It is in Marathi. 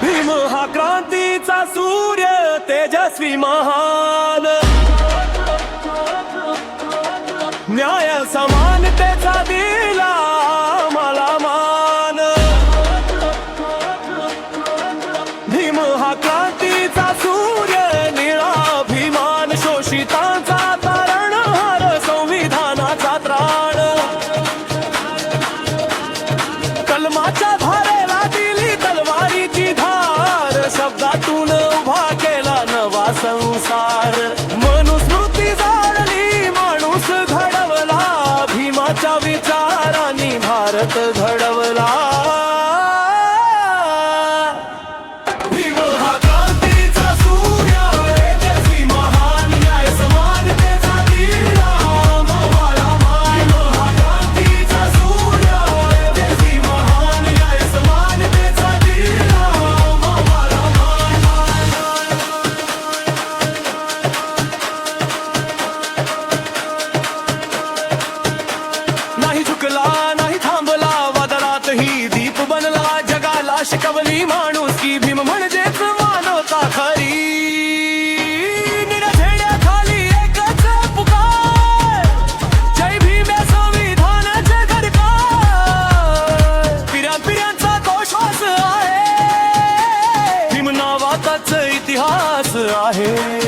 भीम हा क्रांतीचा सूर्य तेजस्वी महान, न्याय समानतेचा दिला मला मान। भीम हा क्रांतीचा सूर्य निळाभिमान, शोषितांचा तारणहार संविधानाचा त्राण। कलमाच्या धारेला दिली तलवारीची धार, शब्दातून उभा केला नवा संसार। मनुस्मृती जाळली माणूस घडवला, भीमाच्या विचारांनी भारत घडवला। नाही थांबला वादळातही दीप बनला, जगाला शिकवली माणुसकी भीम म्हणजेच मानवता खरी। निरखेड्याखाली एकच पुकार, जय भीम संविधानाचे घरकार। पिढ्यानपिढ्यांचा तो श्वास आहे, भीम नावाचाच इतिहास आहे।